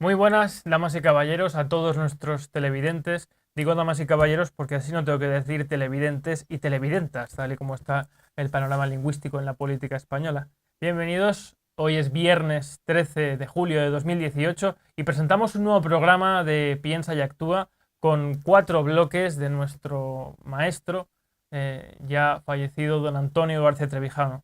Muy buenas, damas y caballeros, a todos nuestros televidentes. Digo damas y caballeros porque así no tengo que decir televidentes y televidentas, tal y como está el panorama lingüístico en la política española. Bienvenidos, hoy es viernes 13 de julio de 2018 y presentamos un nuevo programa de Piensa y Actúa con 4 bloques de nuestro maestro, ya fallecido don Antonio García Trevijano.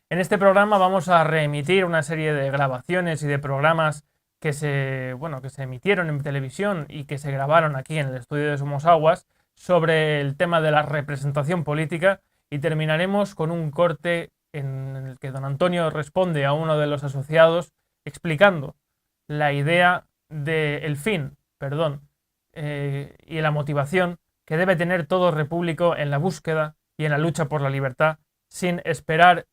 En este programa vamos a reemitir una serie de grabaciones y de programas que se emitieron en televisión y que se grabaron aquí en el estudio de Somos Aguas sobre el tema de la representación política, y terminaremos con un corte en el que don Antonio responde a uno de los asociados explicando la idea del fin, y la motivación que debe tener todo repúblico en la búsqueda y en la lucha por la libertad, sin esperar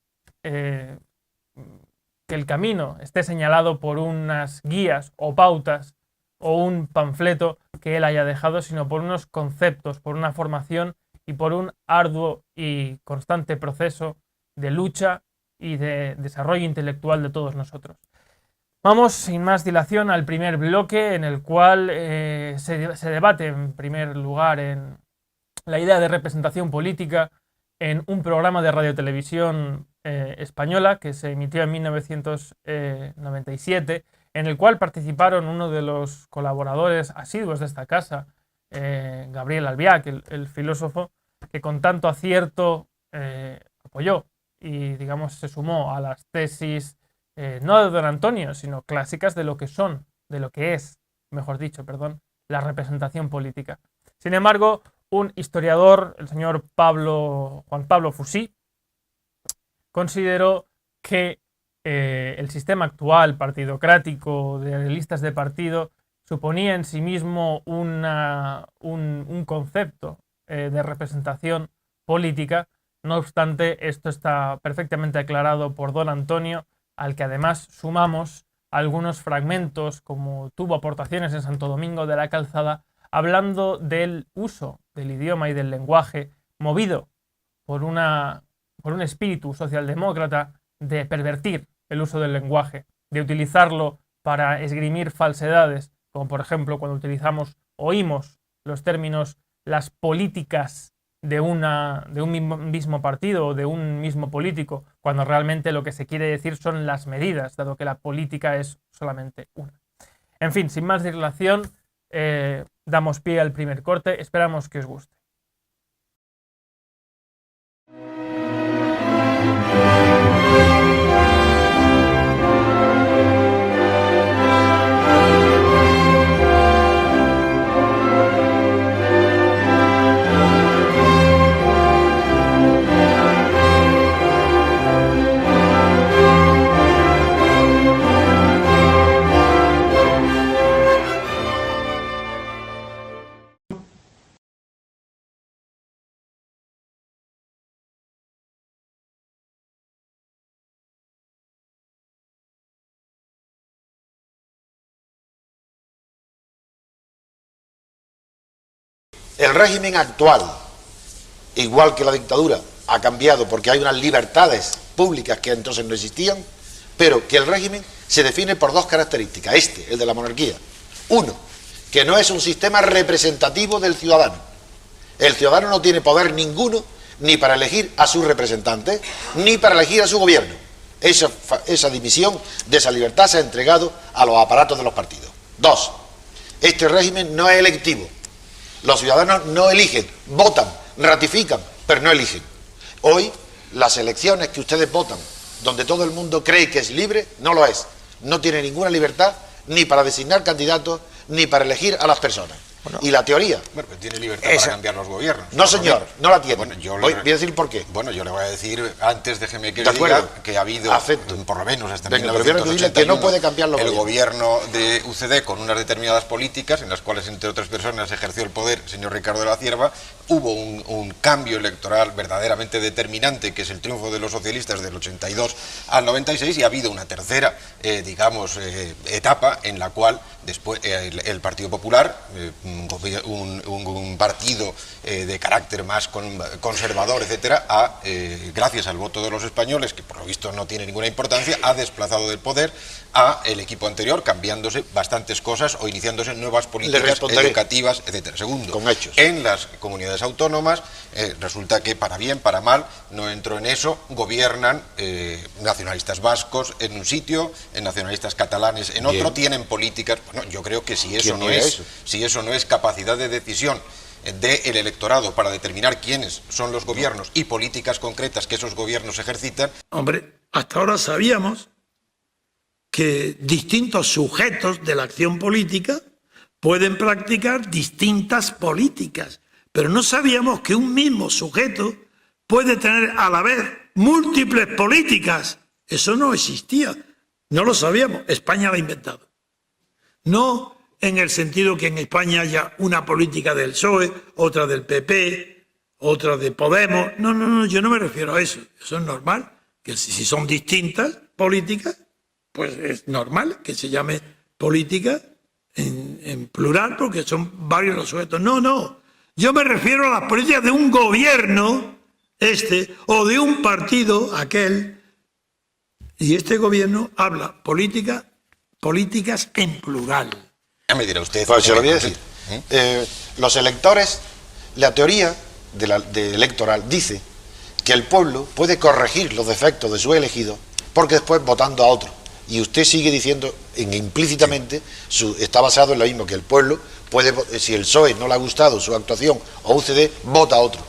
que el camino esté señalado por unas guías o pautas o un panfleto que él haya dejado, sino por unos conceptos, por una formación y por un arduo y constante proceso de lucha y de desarrollo intelectual de todos nosotros. Vamos sin más dilación al primer bloque, en el cual se debate en primer lugar en la idea de representación política en un programa de radiotelevisión española que se emitió en 1997, en el cual participaron uno de los colaboradores asiduos de esta casa, Gabriel Albiac, el filósofo, que con tanto acierto apoyó y, digamos, se sumó a las tesis no de don Antonio, sino clásicas de lo que son, de lo que es, mejor dicho, la representación política. Sin embargo, un historiador, el señor Juan Pablo Fusí, consideró que el sistema actual partidocrático de listas de partido suponía en sí mismo un concepto de representación política. No obstante, esto está perfectamente aclarado por don Antonio, al que además sumamos algunos fragmentos, como tuvo aportaciones en Santo Domingo de la Calzada, hablando del uso del idioma y del lenguaje movido por un espíritu socialdemócrata de pervertir el uso del lenguaje, de utilizarlo para esgrimir falsedades, como por ejemplo cuando oímos los términos las políticas de un mismo partido o de un mismo político, cuando realmente lo que se quiere decir son las medidas, dado que la política es solamente una. En fin, sin más dilación, damos pie al primer corte, esperamos que os guste. El régimen actual, igual que la dictadura, ha cambiado porque hay unas libertades públicas que entonces no existían, pero que el régimen se define por 2 características. El de la monarquía. 1, que no es un sistema representativo del ciudadano. El ciudadano no tiene poder ninguno, ni para elegir a sus representantes, ni para elegir a su gobierno. Esa dimisión de esa libertad se ha entregado a los aparatos de los partidos. 2, este régimen no es electivo. Los ciudadanos no eligen, votan, ratifican, pero no eligen. Hoy, las elecciones que ustedes votan, donde todo el mundo cree que es libre, no lo es. No tiene ninguna libertad ni para designar candidatos, ni para elegir a las personas. Bueno, y la teoría... Bueno, pues tiene libertad para cambiar los gobiernos. No, señor, no la tiene. Bueno, voy a decir por qué. Bueno, yo le voy a decir, antes déjeme que le diga que ha habido, por lo menos hasta 1981, que no puede cambiar los el gobierno de UCD con unas determinadas políticas, en las cuales, entre otras personas, ejerció el poder el señor Ricardo de la Cierva. Hubo un cambio electoral verdaderamente determinante, que es el triunfo de los socialistas del 82 al 96, y ha habido una tercera, etapa en la cual después el Partido Popular un partido de carácter más conservador, etcétera, gracias al voto de los españoles, que por lo visto no tiene ninguna importancia, ha desplazado del poder a el equipo anterior, cambiándose bastantes cosas o iniciándose nuevas políticas educativas, etcétera. Segundo, con hechos. En las comunidades autónomas resulta que, para bien, para mal, no entro en eso, gobiernan nacionalistas vascos en un sitio, nacionalistas catalanes en otro, Bien. tienen políticas. Bueno, yo creo que si eso no es capacidad de decisión del electorado para determinar quiénes son los gobiernos y políticas concretas que esos gobiernos ejercitan. Hombre, hasta ahora sabíamos que distintos sujetos de la acción política pueden practicar distintas políticas, pero no sabíamos que un mismo sujeto puede tener a la vez múltiples políticas. Eso no existía, no lo sabíamos, España lo ha inventado. No en el sentido que en España haya una política del PSOE, otra del PP, otra de Podemos. No, yo no me refiero a eso. Eso es normal, que si son distintas políticas, pues es normal que se llame política en plural, porque son varios los sujetos. No, yo me refiero a las políticas de un gobierno, o de un partido, aquel, y este gobierno habla políticas en plural. Ya me dirá usted. Pues se lo voy a decir. Los electores, la teoría electoral dice que el pueblo puede corregir los defectos de su elegido porque después votando a otro. Y usted sigue diciendo implícitamente, está basado en lo mismo, que el pueblo puede, si el PSOE no le ha gustado su actuación o UCD, vota a otro.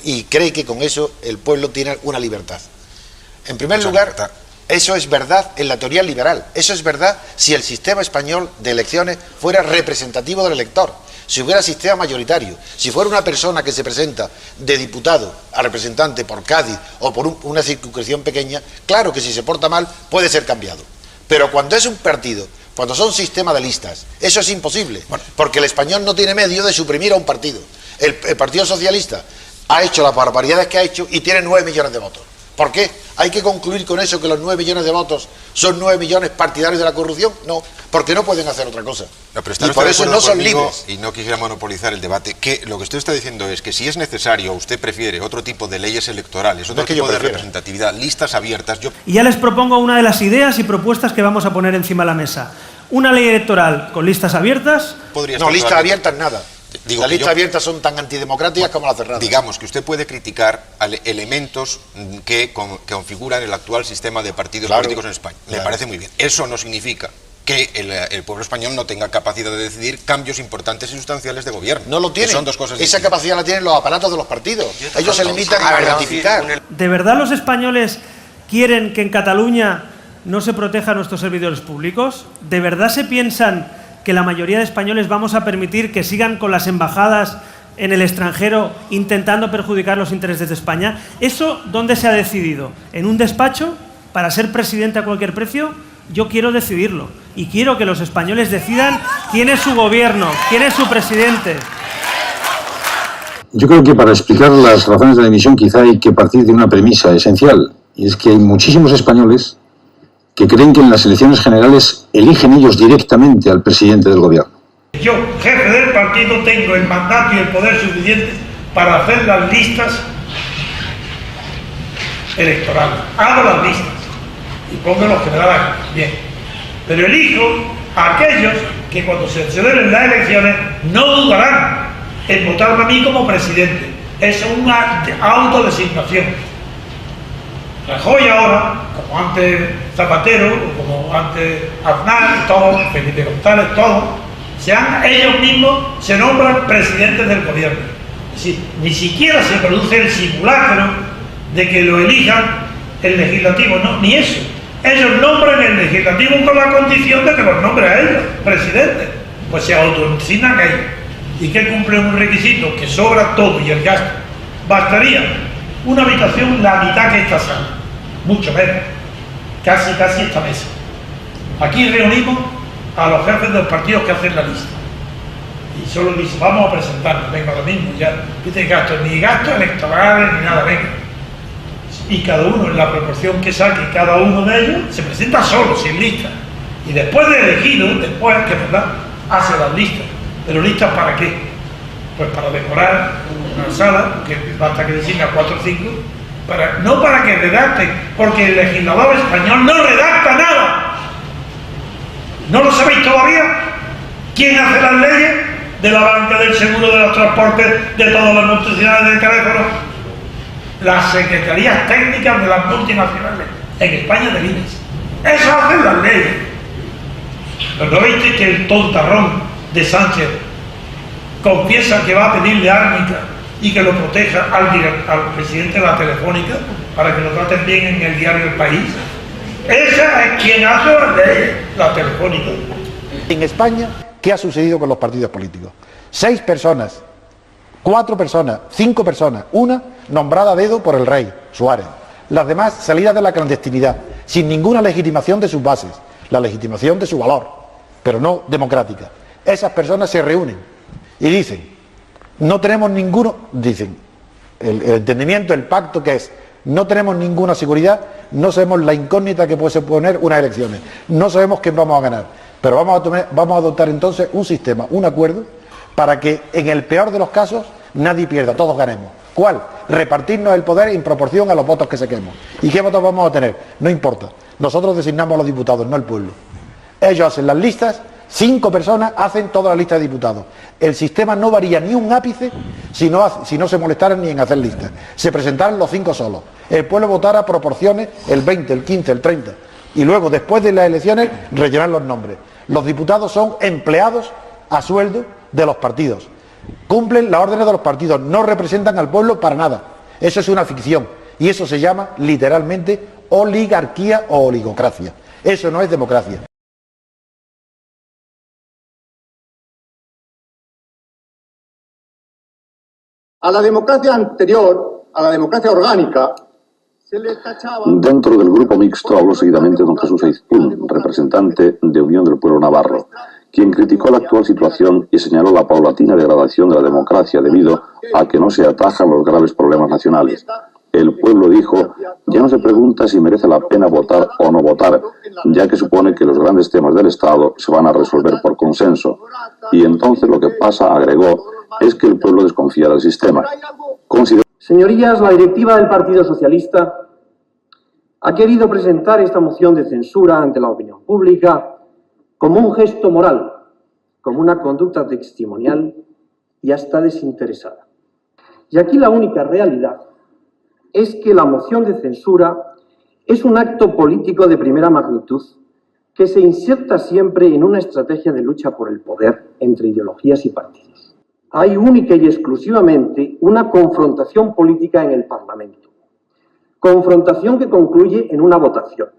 Y cree que con eso el pueblo tiene una libertad. En primer lugar, eso es verdad en la teoría liberal. Eso es verdad si el sistema español de elecciones fuera representativo del elector. Si hubiera sistema mayoritario, si fuera una persona que se presenta de diputado a representante por Cádiz o por una circunscripción pequeña, claro que si se porta mal puede ser cambiado. Pero cuando es un partido, cuando son sistemas de listas, eso es imposible, porque el español no tiene medio de suprimir a un partido. El Partido Socialista ha hecho las barbaridades que ha hecho y tiene 9 millones de votos. ¿Por qué? ¿Hay que concluir con eso que los 9 millones de votos son 9 millones partidarios de la corrupción? No, porque no pueden hacer otra cosa. No, pero y por eso no son libres. Y no quisiera monopolizar el debate, que lo que usted está diciendo es que si es necesario, usted prefiere otro tipo de leyes electorales, otro tipo de representatividad, listas abiertas. Y ya les propongo una de las ideas y propuestas que vamos a poner encima de la mesa. Una ley electoral con listas abiertas. No, listas abiertas nada. Las listas abiertas son tan antidemocráticas como las cerradas. Digamos que usted puede criticar elementos que configuran el actual sistema de partidos políticos en España. Me parece muy bien. Eso no significa que el pueblo español no tenga capacidad de decidir cambios importantes y sustanciales de gobierno. No lo tiene. Son dos cosas distintas. Esa capacidad la tienen los aparatos de los partidos. Ellos se limitan a ratificar. ¿De verdad los españoles quieren que en Cataluña no se proteja a nuestros servidores públicos? ¿De verdad se piensan que la mayoría de españoles vamos a permitir que sigan con las embajadas en el extranjero intentando perjudicar los intereses de España? ¿Eso dónde se ha decidido? ¿En un despacho para ser presidente a cualquier precio? Yo quiero decidirlo y quiero que los españoles decidan quién es su gobierno, quién es su presidente. Yo creo que para explicar las razones de la dimisión quizá hay que partir de una premisa esencial, y es que hay muchísimos españoles que creen que en las elecciones generales eligen ellos directamente al presidente del gobierno. Yo, jefe del partido, tengo el mandato y el poder suficiente para hacer las listas electorales. Hago las listas y pongo los generales bien. Pero elijo a aquellos que cuando se celebren las elecciones no dudarán en votarme a mí como presidente. Es una autodesignación. Rajoy ahora, como antes Zapatero, como antes Aznar, todos, Felipe González, todos, ellos mismos se nombran presidentes del gobierno. Es decir, ni siquiera se produce el simulacro de que lo elijan el legislativo, no, ni eso. Ellos nombran el legislativo con la condición de que los nombre a ellos, presidentes. Pues se autodesignan a ellos. ¿Y que cumplen un requisito? Que sobra todo y el gasto. Bastaría una habitación la mitad que esta sala, mucho menos, casi esta mesa. Aquí reunimos a los jefes de los partidos que hacen la lista y solo dicen, vamos a presentarnos, venga, lo mismo, ya, no tiene gastos, ni gastos electorales, ni nada, venga. Y cada uno, en la proporción que saque cada uno de ellos, se presenta solo, sin lista. Y después de elegido, después, que es verdad, hace las listas. ¿Pero listas para qué? Pues para decorar una sala, que basta que designa 4 o 5, no para que redacten, porque el legislador español no redacta nada. ¿No lo sabéis todavía? ¿Quién hace las leyes? De la banca, del seguro, de los transportes, de todas las multinacionales de teléfono. Las secretarías técnicas de las multinacionales, en España del INES. Eso hacen las leyes. Pero ¿no veis que el tontarrón de Sánchez confiesa que va a pedirle árnica y que lo proteja al presidente de la Telefónica para que lo traten bien en el diario El País? Esa es quien hace las leyes, la Telefónica. En España, ¿qué ha sucedido con los partidos políticos? 6 personas, 4 personas, 5 personas, una nombrada a dedo por el rey, Suárez. Las demás salidas de la clandestinidad, sin ninguna legitimación de sus bases, la legitimación de su valor, pero no democrática. Esas personas se reúnen y dicen, no tenemos ninguno, dicen, el entendimiento, el pacto que es, no tenemos ninguna seguridad, no sabemos la incógnita que puede suponer unas elecciones, no sabemos quién vamos a ganar, pero vamos a adoptar entonces un sistema, un acuerdo, para que en el peor de los casos nadie pierda, todos ganemos. ¿Cuál? Repartirnos el poder en proporción a los votos que saquemos. ¿Y qué votos vamos a tener? No importa, nosotros designamos a los diputados, no el pueblo. Ellos hacen las listas, 5 personas hacen toda la lista de diputados. El sistema no varía ni un ápice si no se molestaran ni en hacer listas. Se presentaran los 5 solos. El pueblo votara proporciones, el 20, el 15, el 30. Y luego, después de las elecciones, rellenar los nombres. Los diputados son empleados a sueldo de los partidos. Cumplen las órdenes de los partidos, no representan al pueblo para nada. Eso es una ficción. Y eso se llama, literalmente, oligarquía o oligocracia. Eso no es democracia. A la democracia anterior, a la democracia orgánica, se le tachaba... Dentro del grupo mixto habló seguidamente don Jesús Aizpún, representante de Unión del Pueblo Navarro, quien criticó la actual situación y señaló la paulatina degradación de la democracia debido a que no se atajan los graves problemas nacionales. El pueblo, dijo, ya no se pregunta si merece la pena votar o no votar, ya que supone que los grandes temas del Estado se van a resolver por consenso. Y entonces lo que pasa, agregó, es que el pueblo desconfía del sistema. Señorías, la directiva del Partido Socialista ha querido presentar esta moción de censura ante la opinión pública como un gesto moral, como una conducta testimonial y hasta desinteresada. Y aquí la única realidad es que la moción de censura es un acto político de primera magnitud que se inserta siempre en una estrategia de lucha por el poder entre ideologías y partidos. Hay única y exclusivamente una confrontación política en el Parlamento. Confrontación que concluye en una votación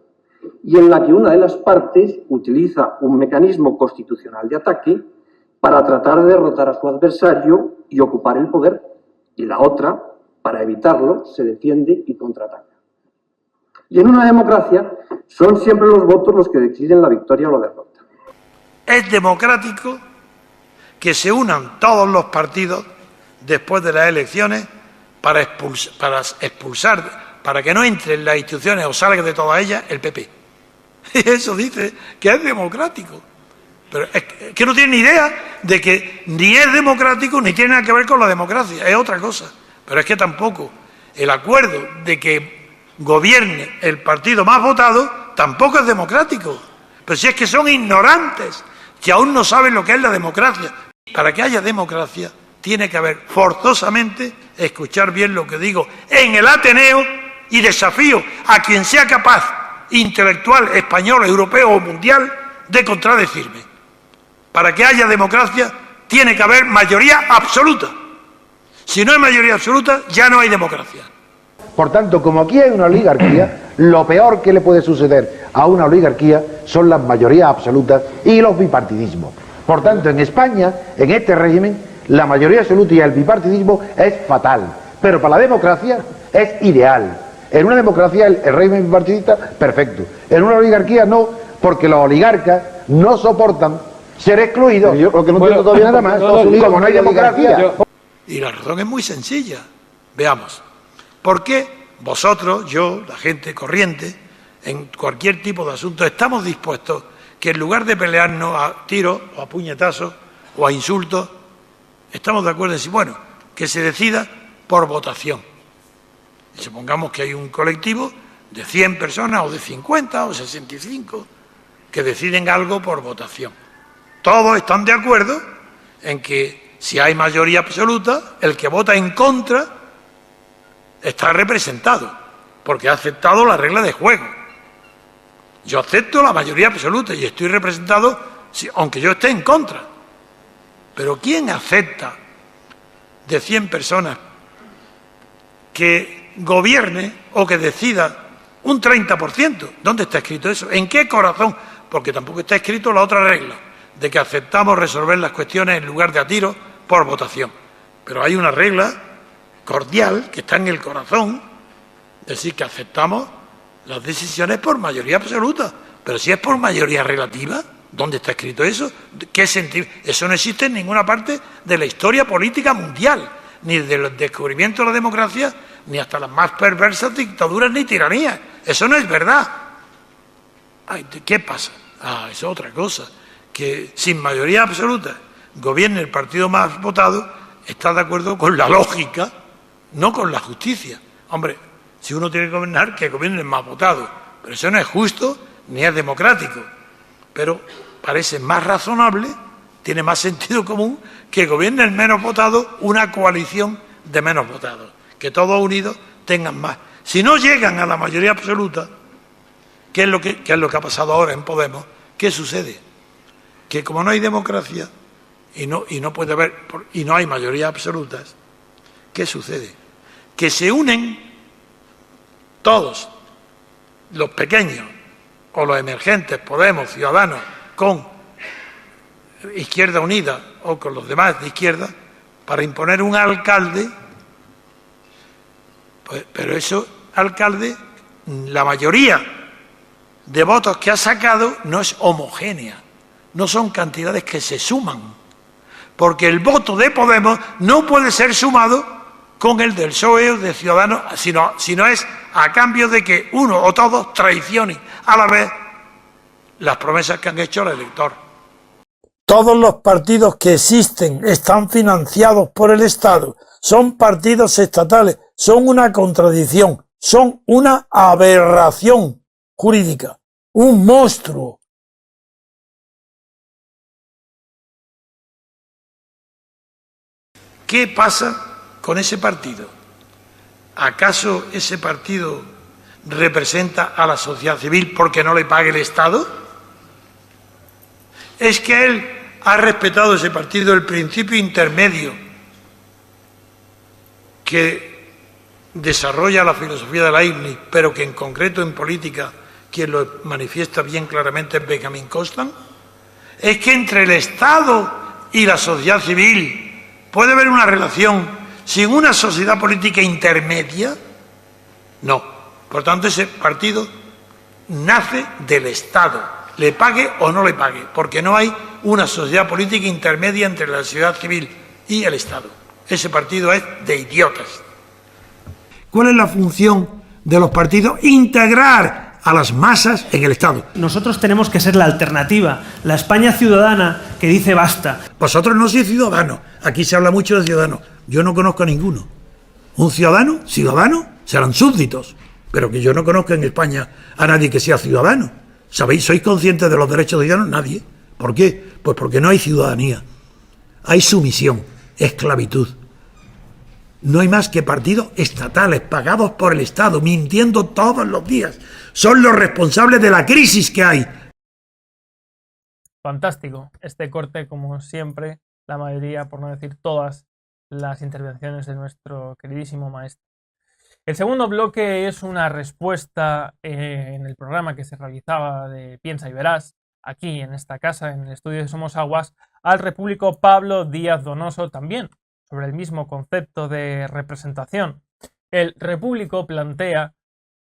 y en la que una de las partes utiliza un mecanismo constitucional de ataque para tratar de derrotar a su adversario y ocupar el poder, y la otra, para evitarlo, se defiende y contraataca. Y en una democracia son siempre los votos los que deciden la victoria o la derrota. Es democrático que se unan todos los partidos después de las elecciones para expulsar, para que no entre en las instituciones o salga de todas ellas el PP. Y eso dice que es democrático. Pero es que no tiene ni idea de que ni es democrático ni tiene nada que ver con la democracia, es otra cosa. Pero es que tampoco el acuerdo de que gobierne el partido más votado tampoco es democrático. Pero si es que son ignorantes, que aún no saben lo que es la democracia. Para que haya democracia tiene que haber forzosamente, escuchar bien lo que digo, en el Ateneo, y desafío a quien sea capaz, intelectual, español, europeo o mundial, de contradecirme. Para que haya democracia tiene que haber mayoría absoluta. Si no hay mayoría absoluta, ya no hay democracia. Por tanto, como aquí hay una oligarquía, lo peor que le puede suceder a una oligarquía son las mayorías absolutas y los bipartidismos. Por tanto, en España, en este régimen, la mayoría absoluta y el bipartidismo es fatal, pero para la democracia es ideal. En una democracia el régimen bipartidista, perfecto. En una oligarquía no, porque los oligarcas no soportan ser excluidos. Yo lo que no entiendo todavía nada más, como no hay democracia. Y la razón es muy sencilla. Veamos. ¿Por qué vosotros, yo, la gente corriente, en cualquier tipo de asunto, estamos dispuestos que en lugar de pelearnos a tiros o a puñetazos o a insultos, estamos de acuerdo en decir, bueno, que se decida por votación. Y supongamos que hay un colectivo de 100 personas, o de 50, o 65, que deciden algo por votación. Todos están de acuerdo en que si hay mayoría absoluta, el que vota en contra está representado, porque ha aceptado la regla de juego. Yo acepto la mayoría absoluta y estoy representado, aunque yo esté en contra. Pero ¿quién acepta de 100 personas que gobierne o que decida un 30%? ¿Dónde está escrito eso? ¿En qué corazón? Porque tampoco está escrito la otra regla, de que aceptamos resolver las cuestiones en lugar de a tiro por votación. Pero hay una regla cordial que está en el corazón, es decir, que aceptamos las decisiones por mayoría absoluta. Pero si es por mayoría relativa, ¿dónde está escrito eso? ¿Qué sentido? Eso no existe en ninguna parte de la historia política mundial, ni del descubrimiento de la democracia, ni hasta las más perversas dictaduras ni tiranías. Eso no es verdad. Ay, ¿qué pasa? Es otra cosa. Que sin mayoría absoluta gobierne el partido más votado, está de acuerdo con la lógica, no con la justicia. Hombre, si uno tiene que gobernar, que gobierne el más votado. Pero eso no es justo ni es democrático. Pero parece más razonable, tiene más sentido común, que gobierne el menos votado una coalición de menos votados. Que todos unidos tengan más. Si no llegan a la mayoría absoluta, ¿qué es lo que ha pasado ahora en Podemos? ¿Qué sucede? Que como no hay democracia y no puede haber y no hay mayorías absolutas, ¿qué sucede? Que se unen todos los pequeños o los emergentes, Podemos, Ciudadanos, con Izquierda Unida o con los demás de izquierda, para imponer un alcalde. Pero ese alcalde, la mayoría de votos que ha sacado no es homogénea. No son cantidades que se suman, porque el voto de Podemos no puede ser sumado con el del PSOE o de Ciudadanos, sino es a cambio de que uno o todos traicionen a la vez las promesas que han hecho al elector. Todos los partidos que existen están financiados por el Estado, son partidos estatales, son una contradicción, son una aberración jurídica, un monstruo. ¿Qué pasa con ese partido? ¿Acaso ese partido representa a la sociedad civil porque no le pague el Estado? ¿Es que él ha respetado, ese partido, el principio intermedio que desarrolla la filosofía de Leibniz, pero que en concreto en política quien lo manifiesta bien claramente es Benjamin Constant? ¿Es que entre el Estado y la sociedad civil puede haber una relación sin una sociedad política intermedia? No. Por tanto, ese partido nace del Estado, le pague o no le pague, porque no hay una sociedad política intermedia entre la sociedad civil y el Estado. Ese partido es de idiotas. ¿Cuál es la función de los partidos? Integrar a las masas en el Estado. Nosotros tenemos que ser la alternativa, la España ciudadana que dice basta. Vosotros no sois ciudadanos. Aquí se habla mucho de ciudadanos. Yo no conozco a ninguno. Un ciudadano serán súbditos, pero que yo no conozco en España a nadie que sea ciudadano. ¿Sabéis? ¿Sois conscientes de los derechos de ciudadanos? Nadie. ¿Por qué? Pues porque no hay ciudadanía. Hay sumisión, esclavitud. No hay más que partidos estatales pagados por el Estado, mintiendo todos los días. Son los responsables de la crisis que hay. Fantástico. Este corte, como siempre, la mayoría, por no decir todas, las intervenciones de nuestro queridísimo maestro. El segundo bloque es una respuesta en el programa que se realizaba de Piensa y Verás, aquí en esta casa, en el estudio de Somos Aguas, al repúblico Pablo Díaz Donoso también, sobre el mismo concepto de representación. El repúblico plantea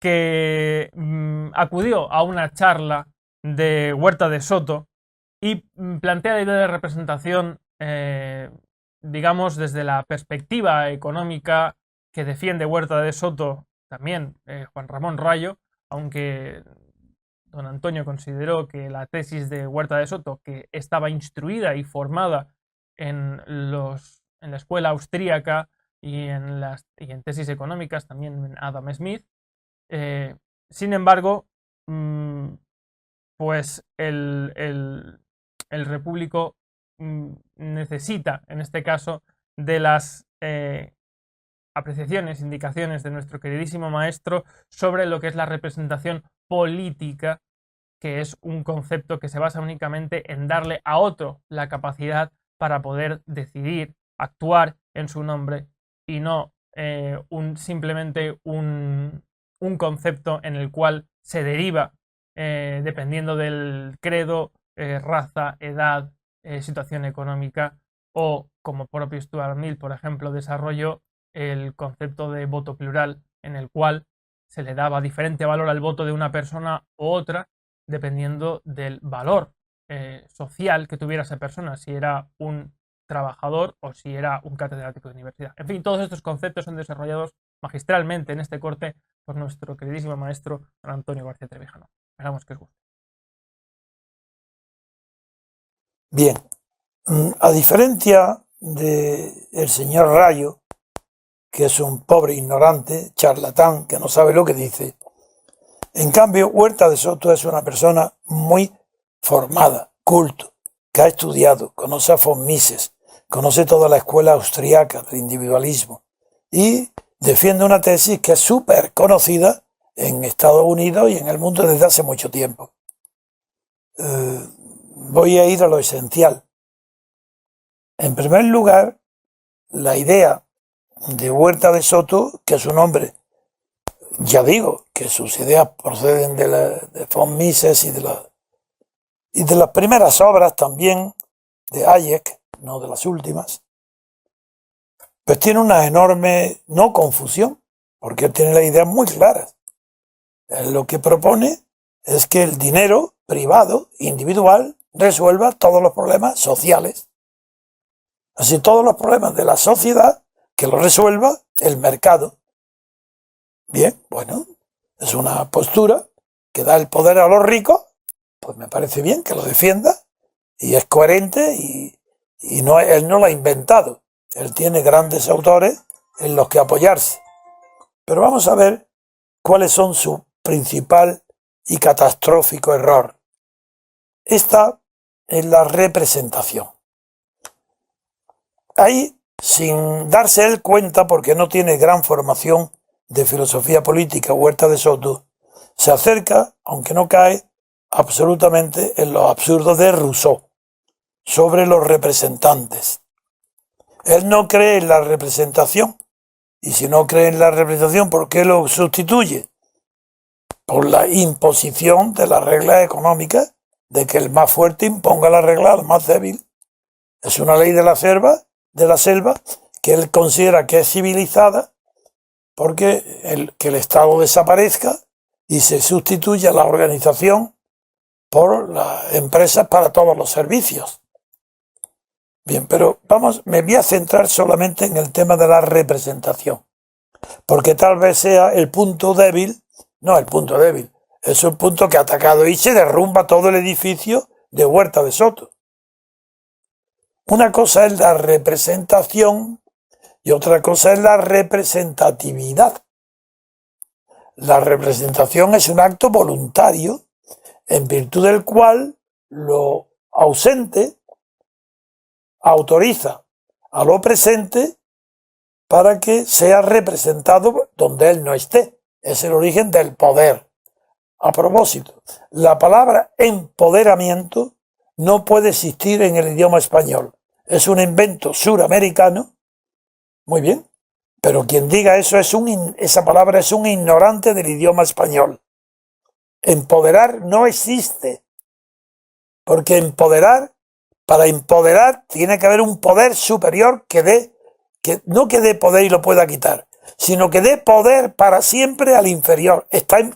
que acudió a una charla de Huerta de Soto y plantea la idea de representación, digamos, desde la perspectiva económica que defiende Huerta de Soto, también Juan Ramón Rayo, aunque don Antonio consideró que la tesis de Huerta de Soto, que estaba instruida y formada en la escuela austríaca y en tesis económicas, también en Adam Smith. Sin embargo, pues el repúblico necesita, en este caso, de las apreciaciones, indicaciones de nuestro queridísimo maestro sobre lo que es la representación política, que es un concepto que se basa únicamente en darle a otro la capacidad para poder decidir, actuar en su nombre, y no simplemente un concepto en el cual se deriva, dependiendo del credo, raza, edad, situación económica, o como propio Stuart Mill, por ejemplo, desarrolló el concepto de voto plural, en el cual se le daba diferente valor al voto de una persona u otra dependiendo del valor social que tuviera esa persona, si era un trabajador o si era un catedrático de universidad. En fin, todos estos conceptos son desarrollados magistralmente en este corte por nuestro queridísimo maestro don Antonio García Trevijano. Esperamos que os guste. Bien, a diferencia del señor Rayo, que es un pobre ignorante, charlatán, que no sabe lo que dice, en cambio Huerta de Soto es una persona muy formada, culto, que ha estudiado, conoce a von Mises, conoce toda la escuela austriaca del individualismo y defiende una tesis que es súper conocida en Estados Unidos y en el mundo desde hace mucho tiempo. Voy a ir a lo esencial. En primer lugar, la idea de Huerta de Soto, que es un hombre, ya digo, que sus ideas proceden de von Mises y de las primeras obras también de Hayek, no de las últimas, pues tiene una enorme, no confusión, porque él tiene las ideas muy claras. Él lo que propone es que el dinero privado, individual, resuelva todos los problemas sociales. Así, todos los problemas de la sociedad, que lo resuelva el mercado. Bien, bueno, es una postura que da el poder a los ricos, pues me parece bien que lo defienda, y es coherente, y no, él no lo ha inventado. Él tiene grandes autores en los que apoyarse. Pero vamos a ver cuáles son su principal y catastrófico error. Esta es la representación. Ahí, sin darse él cuenta, porque no tiene gran formación de filosofía política, Huerta de Soto, se acerca, aunque no cae, absolutamente en los absurdos de Rousseau sobre los representantes. Él no cree en la representación, y si no cree en la representación, ¿por qué lo sustituye? Por la imposición de las reglas económicas, de que el más fuerte imponga la regla al más débil. Es una ley de la selva que él considera que es civilizada, porque que el Estado desaparezca y se sustituya la organización por las empresas para todos los servicios. Bien, pero me voy a centrar solamente en el tema de la representación, porque tal vez sea el punto débil, no el punto débil, es un punto que ha atacado y se derrumba todo el edificio de Huerta de Soto. Una cosa es la representación y otra cosa es la representatividad. La representación es un acto voluntario en virtud del cual lo ausente autoriza a lo presente para que sea representado donde él no esté. Es el origen del poder. A propósito, la palabra empoderamiento no puede existir en el idioma español. Es un invento suramericano. Muy bien. Pero quien diga eso esa palabra es un ignorante del idioma español. Empoderar no existe. Porque para empoderar tiene que haber un poder superior no que dé poder y lo pueda quitar, sino que dé poder para siempre al inferior.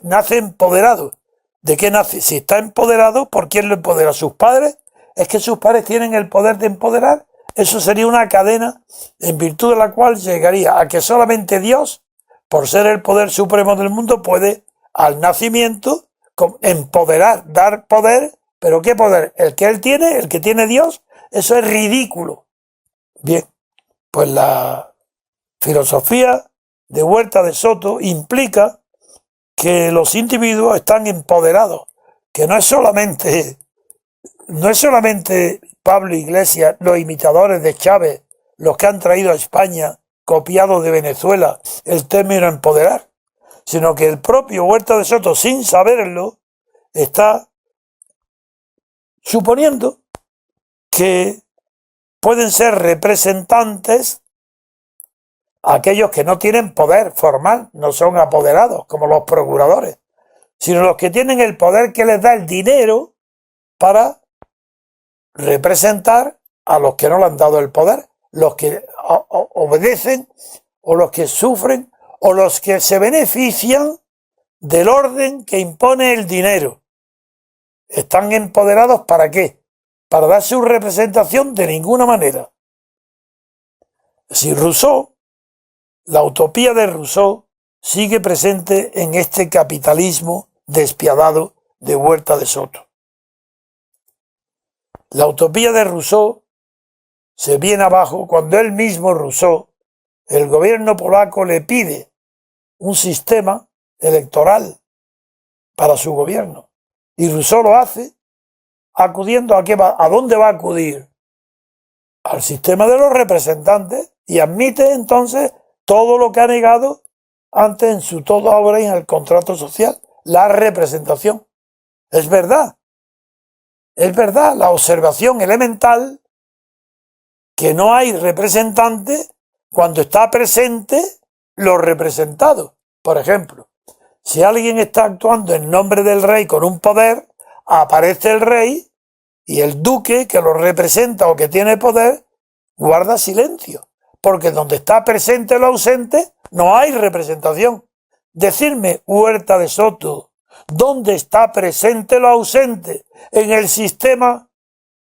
Nace empoderado. ¿De qué nace? Si está empoderado, ¿por quién lo empodera? ¿Sus padres? ¿Es que sus padres tienen el poder de empoderar? Eso sería una cadena en virtud de la cual llegaría a que solamente Dios, por ser el poder supremo del mundo, puede al nacimiento empoderar, dar poder. ¿Pero qué poder? ¿El que él tiene? ¿El que tiene Dios? Eso es ridículo. Bien, pues la filosofía de Huerta de Soto implica que los individuos están empoderados, que no es solamente Pablo Iglesias, los imitadores de Chávez, los que han traído a España, copiado de Venezuela, el término empoderar, sino que el propio Huerta de Soto, sin saberlo, está suponiendo que pueden ser representantes aquellos que no tienen poder formal, no son apoderados, como los procuradores, sino los que tienen el poder que les da el dinero para representar a los que no le han dado el poder, los que obedecen o los que sufren o los que se benefician del orden que impone el dinero. ¿Están empoderados para qué? Para dar su representación de ninguna manera. Si Rousseau, la utopía de Rousseau, sigue presente en este capitalismo despiadado de Huerta de Soto. La utopía de Rousseau se viene abajo cuando él mismo, Rousseau, el gobierno polaco le pide un sistema electoral para su gobierno. Y Rousseau lo hace acudiendo ¿a dónde va a acudir? Al sistema de los representantes, y admite entonces todo lo que ha negado antes en su toda obra y en el contrato social, la representación. Es verdad la observación elemental que no hay representante cuando está presente los representados. Por ejemplo, si alguien está actuando en nombre del rey con un poder, aparece el rey y el duque que lo representa o que tiene poder guarda silencio, porque donde está presente lo ausente no hay representación. Decirme, Huerta de Soto, ¿dónde está presente lo ausente en el sistema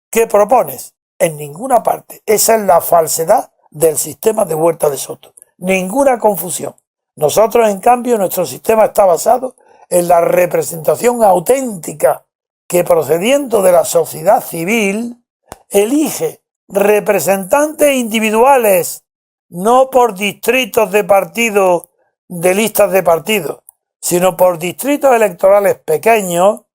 que propones? En ninguna parte. Esa es la falsedad del sistema de Huerta de Soto. Ninguna confusión. Nosotros, en cambio, nuestro sistema está basado en la representación auténtica que, procediendo de la sociedad civil, elige representantes individuales, no por distritos de partido, de listas de partidos, sino por distritos electorales pequeños.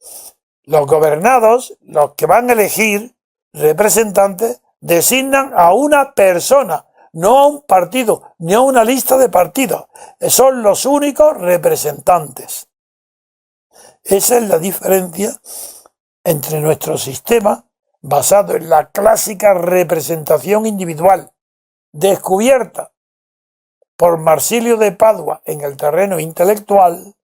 Los gobernados, los que van a elegir representantes, designan a una persona, no a un partido, ni a una lista de partidos. Son los únicos representantes. Esa es la diferencia entre nuestro sistema, basado en la clásica representación individual, descubierta por Marsilio de Padua en el terreno intelectual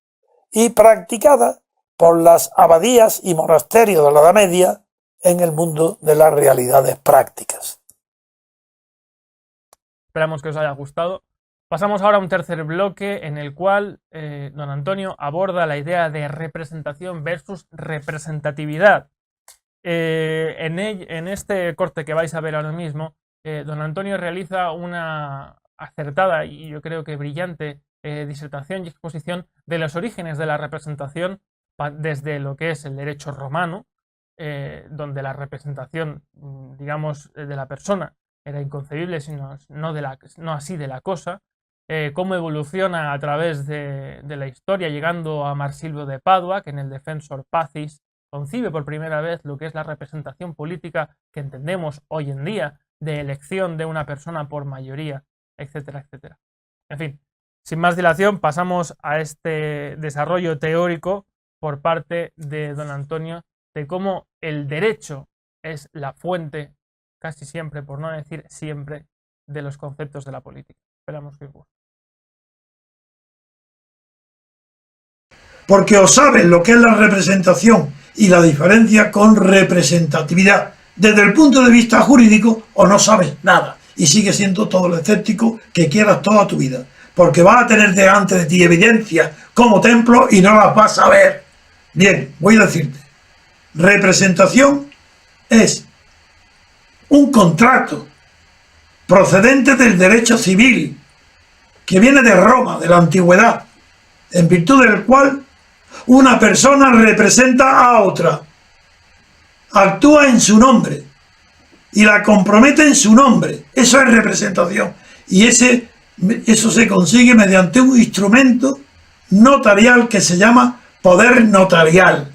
y practicada por las abadías y monasterios de la Edad Media en el mundo de las realidades prácticas. Esperamos que os haya gustado. Pasamos ahora a un tercer bloque en el cual don Antonio aborda la idea de representación versus representatividad. En este corte que vais a ver ahora mismo, don Antonio realiza una acertada y yo creo que brillante disertación y exposición de los orígenes de la representación desde lo que es el derecho romano, donde la representación, digamos, de la persona era inconcebible, sino no así de la cosa, cómo evoluciona a través de la historia, llegando a Marsilio de Padua, que en el Defensor Pacis concibe por primera vez lo que es la representación política que entendemos hoy en día, de elección de una persona por mayoría, etcétera, etcétera. En fin, sin más dilación, pasamos a este desarrollo teórico por parte de don Antonio de cómo el derecho es la fuente, casi siempre, por no decir siempre, de los conceptos de la política. Esperamos que os guste. Porque o sabes lo que es la representación y la diferencia con representatividad desde el punto de vista jurídico, o no sabes nada y sigues siendo todo lo escéptico que quieras toda tu vida, porque vas a tener delante de ti evidencias como templo y no las vas a ver. Bien, voy a decirte, representación es un contrato procedente del derecho civil que viene de Roma, de la antigüedad, en virtud del cual una persona representa a otra, actúa en su nombre y la compromete en su nombre. Eso es representación. Y eso se consigue mediante un instrumento notarial que se llama poder notarial.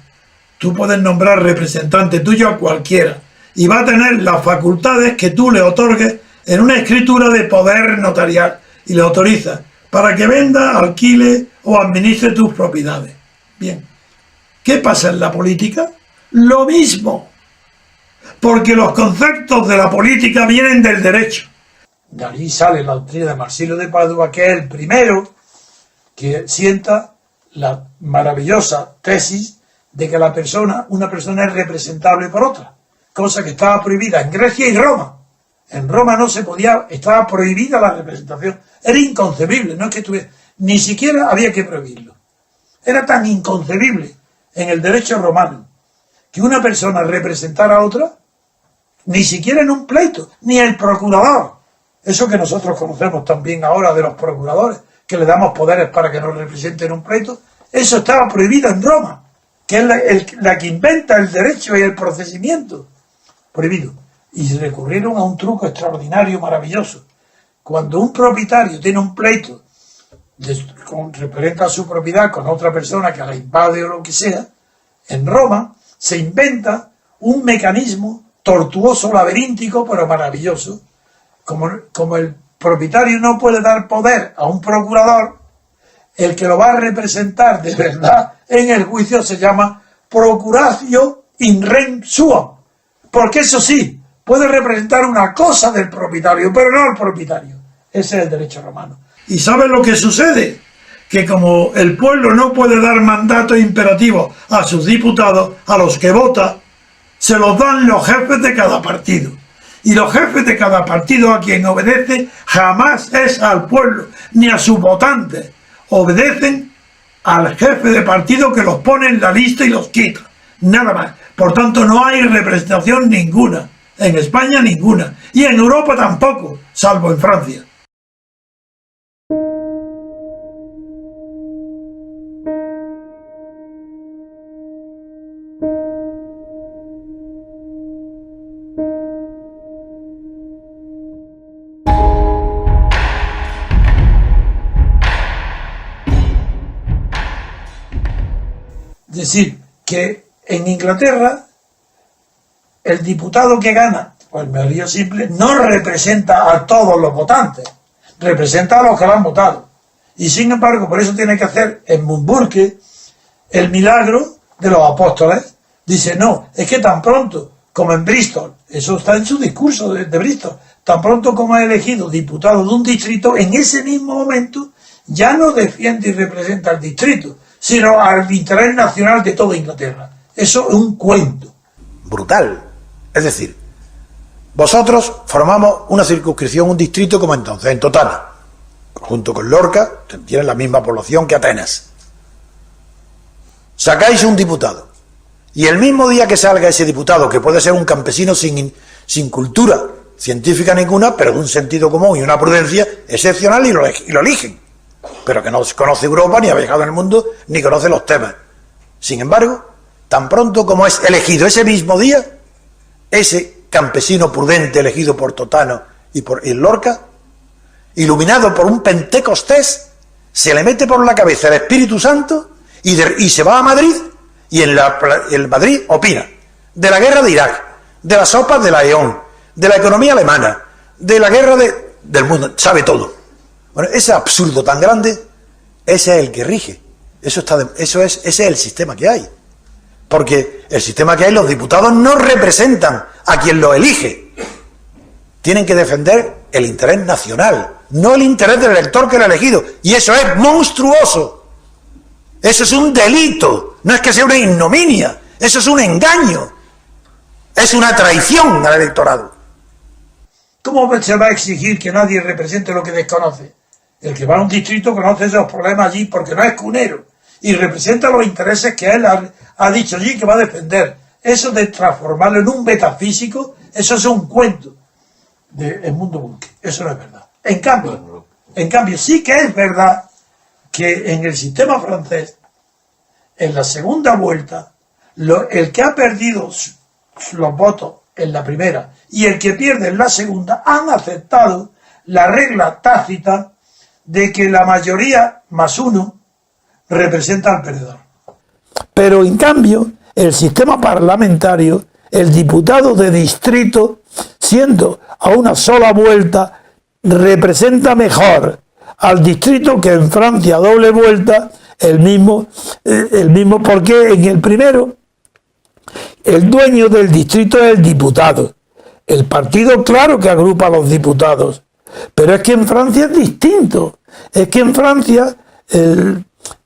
Tú puedes nombrar representante tuyo a cualquiera y va a tener las facultades que tú le otorgues en una escritura de poder notarial y le autorizas para que venda, alquile o administre tus propiedades. Bien. ¿Qué pasa en la política? Lo mismo. Porque los conceptos de la política vienen del derecho. De allí sale la doctrina de Marsilio de Padua, que es el primero que sienta la maravillosa tesis de que una persona es representable por otra, cosa que estaba prohibida en Grecia y Roma. En Roma no se podía, estaba prohibida la representación. Era inconcebible, no es que tuviera, ni siquiera había que prohibirlo. Era tan inconcebible en el derecho romano que una persona representara a otra, ni siquiera en un pleito, ni el procurador. Eso que nosotros conocemos también ahora de los procuradores, que le damos poderes para que nos representen en un pleito, eso estaba prohibido en Roma, que es la que inventa el derecho y el procedimiento. Prohibido. Y recurrieron a un truco extraordinario, maravilloso. Cuando un propietario tiene un pleito referente a su propiedad con otra persona que la invade o lo que sea, en Roma se inventa un mecanismo tortuoso, laberíntico, pero maravilloso. Como el propietario no puede dar poder a un procurador, el que lo va a representar de verdad en el juicio se llama procuratio in rem suam, porque eso sí, puede representar una cosa del propietario, pero no al propietario. Ese es el derecho romano. ¿Y sabes lo que sucede? Que como el pueblo no puede dar mandato imperativo a sus diputados, a los que vota, se los dan los jefes de cada partido. Y los jefes de cada partido a quien obedece jamás es al pueblo, ni a sus votantes. Obedecen al jefe de partido que los pone en la lista y los quita. Nada más. Por tanto, no hay representación ninguna. En España ninguna. Y en Europa tampoco, salvo en Francia. Es decir, que en Inglaterra el diputado que gana, pues mayoría simple, no representa a todos los votantes, representa a los que lo han votado. Y sin embargo, por eso tiene que hacer en Munburque el milagro de los apóstoles. Dice, no, es que tan pronto como en Bristol, eso está en su discurso de Bristol, tan pronto como ha elegido diputado de un distrito, en ese mismo momento ya no defiende y representa al distrito, sino al interés nacional de toda Inglaterra. Eso es un cuento. Brutal. Es decir, vosotros formamos una circunscripción, un distrito como entonces, en Totana, junto con Lorca, que tienen la misma población que Atenas. Sacáis un diputado, y el mismo día que salga ese diputado, que puede ser un campesino sin cultura científica ninguna, pero de un sentido común y una prudencia excepcional, y lo eligen, pero que no conoce Europa, ni ha viajado en el mundo, ni conoce los temas. Sin embargo, tan pronto como es elegido ese mismo día, ese campesino prudente elegido por Totano y por Lorca, iluminado por un Pentecostés, se le mete por la cabeza el Espíritu Santo y se va a Madrid, y en Madrid opina de la guerra de Irak, de las sopas de la EON, de la economía alemana, de la guerra del mundo, sabe todo. Bueno, ese absurdo tan grande, ese es el que rige. Ese es el sistema que hay. Porque el sistema que hay, los diputados no representan a quien los elige. Tienen que defender el interés nacional, no el interés del elector que lo ha elegido. Y eso es monstruoso. Eso es un delito. No es que sea una ignominia. Eso es un engaño. Es una traición al electorado. ¿Cómo se va a exigir que nadie represente lo que desconoce? El que va a un distrito conoce esos problemas allí porque no es cunero y representa los intereses que él ha dicho allí que va a defender. Eso de transformarlo en un metafísico, eso es un cuento del mundo Bunke. Eso no es verdad. En cambio, sí que es verdad que en el sistema francés, en la segunda vuelta, el que ha perdido los votos en la primera y el que pierde en la segunda han aceptado la regla tácita de que la mayoría más uno representa al perdedor. Pero en cambio, el sistema parlamentario, el diputado de distrito, siendo a una sola vuelta, representa mejor al distrito que en Francia a doble vuelta el mismo, porque en el primero el dueño del distrito es el diputado. El partido, claro que agrupa a los diputados, pero es que en Francia es distinto. Es que en Francia,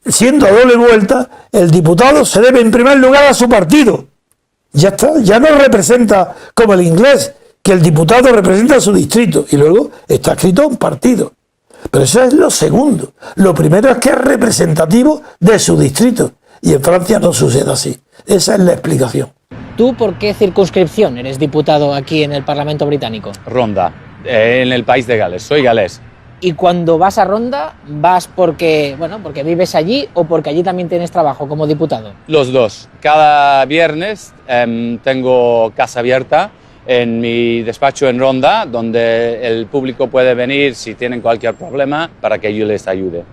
siendo a doble vuelta, el diputado se debe en primer lugar a su partido. Ya está, ya no representa como el inglés, que el diputado representa a su distrito y luego está escrito un partido. Pero eso es lo segundo. Lo primero es que es representativo de su distrito y en Francia no sucede así. Esa es la explicación. ¿Tú por qué circunscripción eres diputado aquí en el Parlamento británico? Ronda, en el país de Gales. Soy galés. Y cuando vas a Ronda, ¿vas porque vives allí o porque allí también tienes trabajo como diputado? Los dos. Cada viernes tengo casa abierta en mi despacho en Ronda, donde el público puede venir si tienen cualquier problema para que yo les ayude.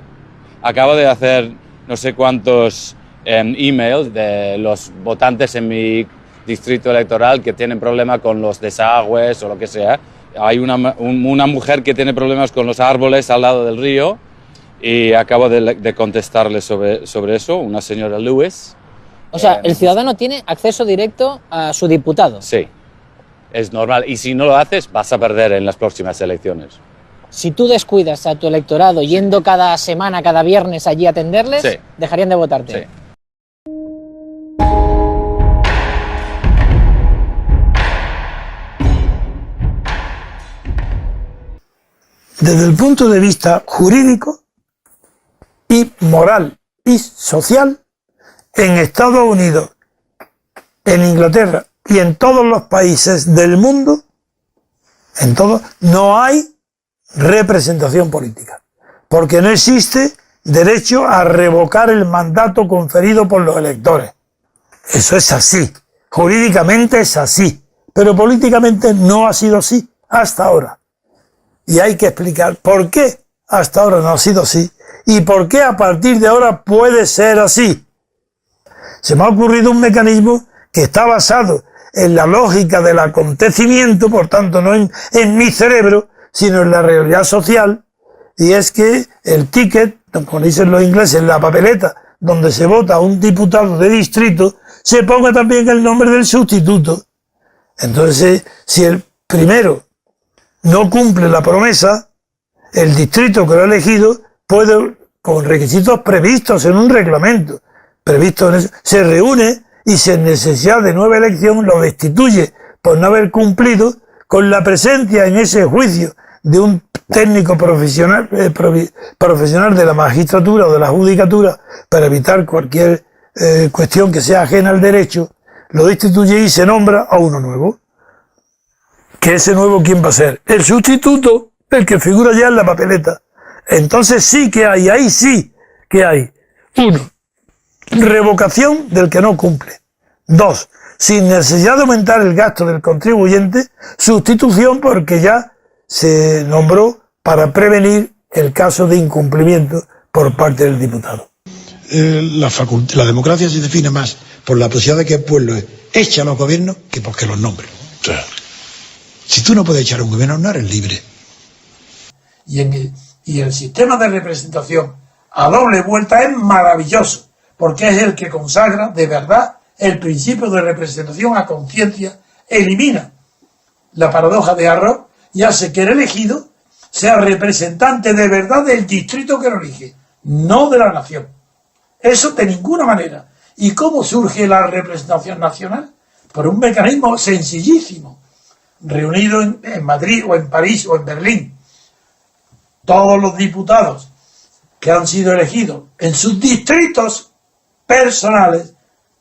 Acabo de hacer no sé cuántos emails de los votantes en mi distrito electoral que tienen problemas con los desagües o lo que sea. Hay una mujer que tiene problemas con los árboles al lado del río y acabo de contestarle sobre eso, una señora Lewis. O sea, el ciudadano tiene acceso directo a su diputado. Sí, es normal. Y si no lo haces, vas a perder en las próximas elecciones. Si tú descuidas a tu electorado yendo cada semana, cada viernes allí a atenderles, sí, dejarían de votarte. Sí. Desde el punto de vista jurídico y moral y social, en Estados Unidos, en Inglaterra y en todos los países del mundo, no hay representación política, porque no existe derecho a revocar el mandato conferido por los electores. Eso es así, jurídicamente es así, pero políticamente no ha sido así hasta ahora. Y hay que explicar por qué hasta ahora no ha sido así y por qué a partir de ahora puede ser así. Se me ha ocurrido un mecanismo que está basado en la lógica del acontecimiento, por tanto no en mi cerebro, sino en la realidad social, y es que el ticket, como dicen los ingleses, la papeleta donde se vota a un diputado de distrito, se ponga también el nombre del sustituto. Entonces, si el primero no cumple la promesa, el distrito que lo ha elegido puede, con requisitos previstos en un reglamento, se reúne y sin necesidad de nueva elección lo destituye por no haber cumplido con la presencia en ese juicio de un técnico profesional de la magistratura o de la judicatura para evitar cualquier cuestión que sea ajena al derecho, lo destituye y se nombra a uno nuevo. ¿Que ese nuevo quién va a ser? El sustituto, el que figura ya en la papeleta. Entonces sí que hay, ahí sí que hay. 1. Revocación del que no cumple. 2. Sin necesidad de aumentar el gasto del contribuyente, sustitución porque ya se nombró para prevenir el caso de incumplimiento por parte del diputado. La democracia se define más por la posibilidad de que el pueblo eche a los gobiernos que porque los nombren. Sí. Si tú no puedes echar a un gobierno, no eres libre. Y el sistema de representación a doble vuelta es maravilloso, porque es el que consagra de verdad el principio de representación a conciencia, elimina la paradoja de Arrow y hace que el elegido sea representante de verdad del distrito que lo elige, no de la nación. Eso de ninguna manera. ¿Y cómo surge la representación nacional? Por un mecanismo sencillísimo. Reunido en Madrid o en París o en Berlín, todos los diputados que han sido elegidos en sus distritos personales,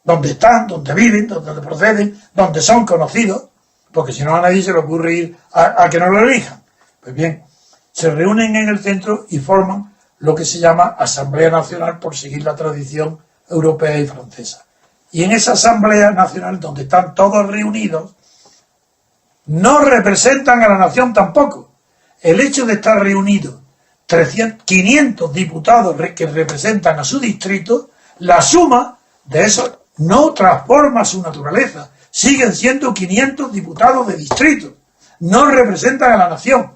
donde están, donde viven, donde proceden, donde son conocidos, porque si no a nadie se le ocurre ir a que no lo elijan. Pues bien, se reúnen en el centro y forman lo que se llama Asamblea Nacional, por seguir la tradición europea y francesa. Y en esa Asamblea Nacional, donde están todos reunidos, no representan a la nación tampoco. El hecho de estar reunidos 500 diputados que representan a su distrito, la suma de eso no transforma su naturaleza. Siguen siendo 500 diputados de distrito. No representan a la nación.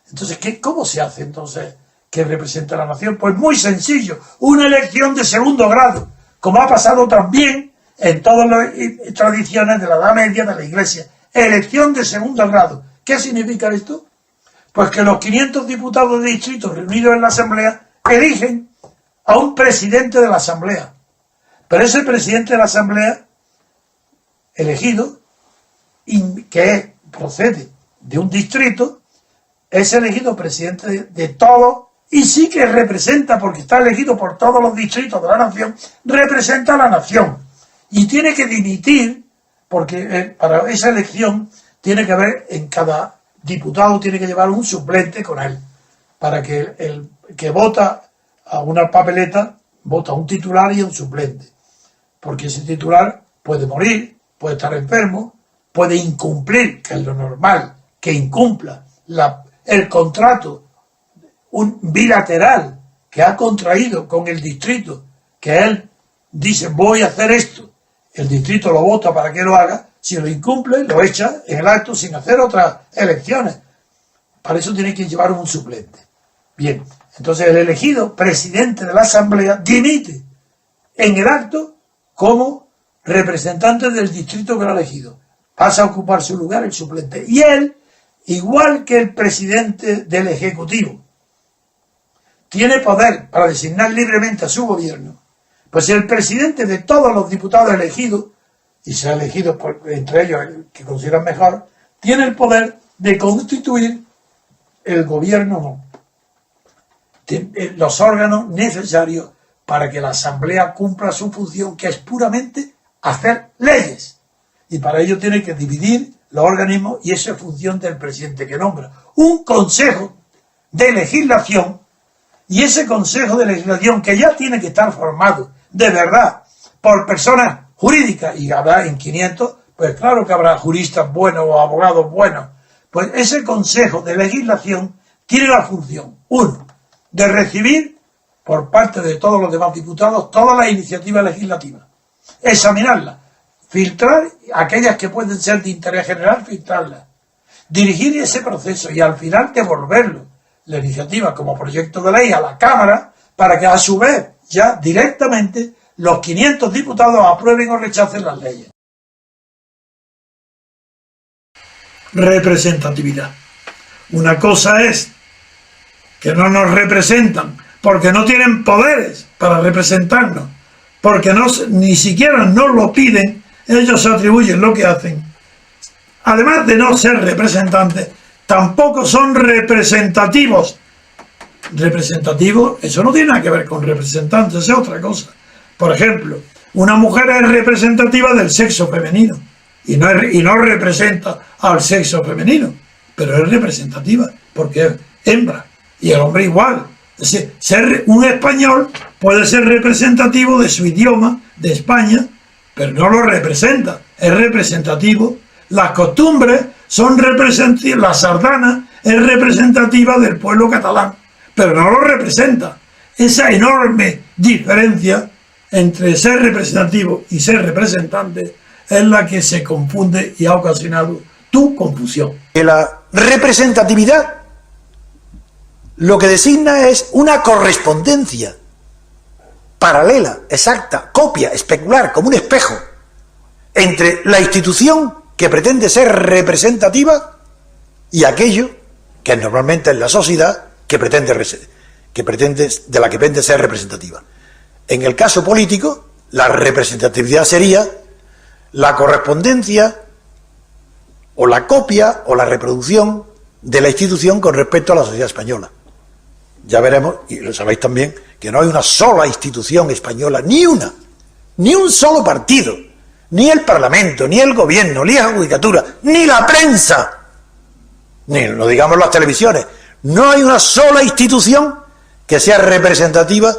Entonces, ¿cómo se hace entonces que representa a la nación? Pues muy sencillo. Una elección de segundo grado, como ha pasado también en todas las tradiciones de la Edad Media de la Iglesia. Elección de segundo grado. ¿Qué significa esto? Pues que los 500 diputados de distrito reunidos en la Asamblea eligen a un presidente de la Asamblea. Pero ese presidente de la Asamblea elegido, que procede de un distrito, es elegido presidente de todo, y sí que representa, porque está elegido por todos los distritos de la nación, representa a la nación. Y tiene que dimitir, porque para esa elección tiene que haber, en cada diputado tiene que llevar un suplente con él, para que el que vota a una papeleta, vota a un titular y a un suplente. Porque ese titular puede morir, puede estar enfermo, puede incumplir, que es lo normal, que incumpla el contrato bilateral que ha contraído con el distrito, que él dice voy a hacer esto, el distrito lo vota para que lo haga, si lo incumple lo echa en el acto sin hacer otras elecciones. Para eso tiene que llevar un suplente. Bien, entonces el elegido presidente de la Asamblea dimite en el acto como representante del distrito que lo ha elegido. Pasa a ocupar su lugar el suplente. Y él, igual que el presidente del Ejecutivo, tiene poder para designar libremente a su gobierno, pues el presidente de todos los diputados elegidos, y se ha elegido entre ellos el que consideran mejor, tiene el poder de constituir el gobierno, los órganos necesarios para que la Asamblea cumpla su función, que es puramente hacer leyes. Y para ello tiene que dividir los organismos, y esa es función del presidente, que nombra un consejo de legislación, y ese consejo de legislación, que ya tiene que estar formado de verdad por personas jurídicas, y habrá en 500, pues claro que habrá juristas buenos o abogados buenos, pues ese consejo de legislación tiene la función, uno, de recibir por parte de todos los demás diputados todas las iniciativas legislativas, examinarlas, filtrar aquellas que pueden ser de interés general, filtrarlas, dirigir ese proceso y al final devolverlo, la iniciativa como proyecto de ley, a la Cámara, para que a su vez ya directamente los 500 diputados aprueben o rechacen las leyes. Representatividad. Una cosa es que no nos representan porque no tienen poderes para representarnos, porque ni siquiera nos lo piden, ellos se atribuyen lo que hacen. Además de no ser representantes, tampoco son representativos. Representativo, eso no tiene nada que ver con representantes, es otra cosa. Por ejemplo, una mujer es representativa del sexo femenino y no representa al sexo femenino, pero es representativa porque es hembra, y el hombre igual. Es decir, un español puede ser representativo de su idioma, de España, pero no lo representa, es representativo. Las costumbres son representativas, la sardana es representativa del pueblo catalán, pero no lo representa. Esa enorme diferencia entre ser representativo y ser representante es la que se confunde y ha ocasionado tu confusión. La representatividad lo que designa es una correspondencia paralela, exacta, copia, especular, como un espejo, entre la institución que pretende ser representativa y aquello que normalmente es la sociedad de la que pretende ser representativa. En el caso político, la representatividad sería la correspondencia o la copia o la reproducción de la institución con respecto a la sociedad española. Ya veremos, y lo sabéis también, que no hay una sola institución española, ni una, ni un solo partido, ni el Parlamento, ni el Gobierno, ni la Judicatura, ni la prensa, ni, no digamos las televisiones, no hay una sola institución que sea representativa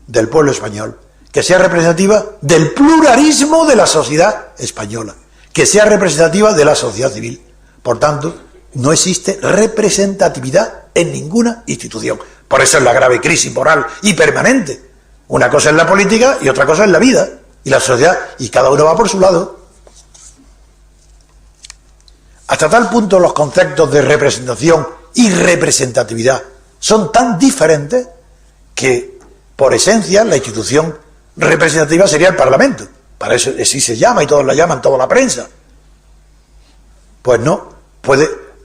del pueblo español, que sea representativa del pluralismo de la sociedad española, que sea representativa de la sociedad civil. Por tanto, no existe representatividad en ninguna institución. Por eso es la grave crisis moral y permanente. Una cosa es la política y otra cosa es la vida y la sociedad, y cada uno va por su lado. Hasta tal punto los conceptos de representación y representatividad son tan diferentes que, por esencia, la institución representativa sería el Parlamento. Para eso así se llama y todos la llaman, toda la prensa. Pues no,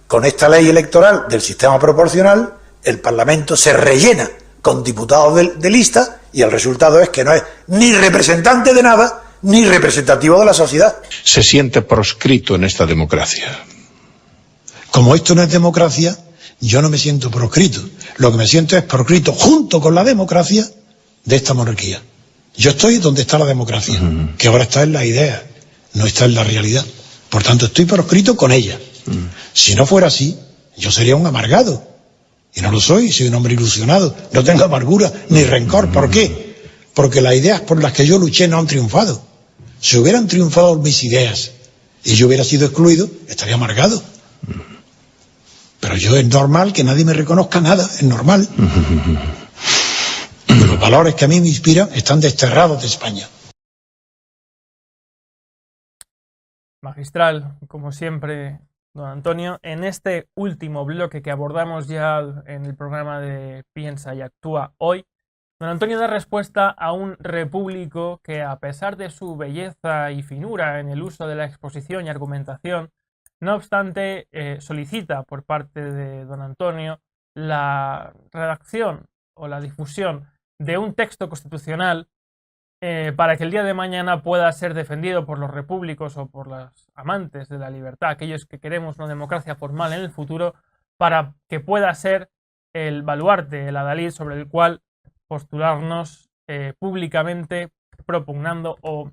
con esta ley electoral del sistema proporcional, el Parlamento se rellena con diputados de lista y el resultado es que no es ni representante de nada ni representativo de la sociedad. Se siente proscrito en esta democracia. Como esto no es democracia, yo no me siento proscrito. Lo que me siento es proscrito junto con la democracia de esta monarquía. Yo estoy donde está la democracia, que ahora está en la idea, no está en la realidad. Por tanto, estoy proscrito con ella. Si no fuera así, yo sería un amargado. Y no lo soy un hombre ilusionado. No tengo amargura ni rencor. ¿Por qué? Porque las ideas por las que yo luché no han triunfado. Si hubieran triunfado mis ideas y yo hubiera sido excluido, estaría amargado. Pero yo es normal que nadie me reconozca nada, es normal. Los valores que a mí me inspiran están desterrados de España. Magistral, como siempre, don Antonio. En este último bloque que abordamos ya en el programa de Piensa y Actúa hoy, don Antonio da respuesta a un repúblico que, a pesar de su belleza y finura en el uso de la exposición y argumentación, no obstante, solicita por parte de don Antonio la redacción o la difusión de un texto constitucional para que el día de mañana pueda ser defendido por los repúblicos o por los amantes de la libertad, aquellos que queremos una democracia formal en el futuro, para que pueda ser el baluarte, el adalid sobre el cual postularnos públicamente, propugnando o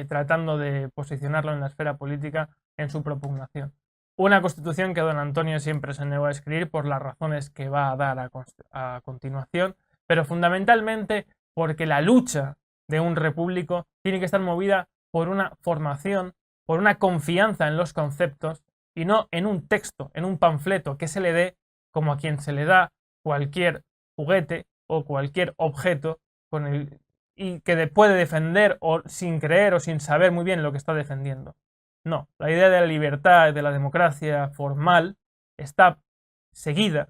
tratando de posicionarlo en la esfera política en su propugnación. Una constitución que don Antonio siempre se negó a escribir por las razones que va a dar a continuación, pero fundamentalmente porque la lucha de un repúblico tiene que estar movida por una formación, por una confianza en los conceptos y no en un texto, en un panfleto que se le dé como a quien se le da cualquier juguete o cualquier objeto y que puede defender o sin creer o sin saber muy bien lo que está defendiendo. No, la idea de la libertad y de la democracia formal está seguida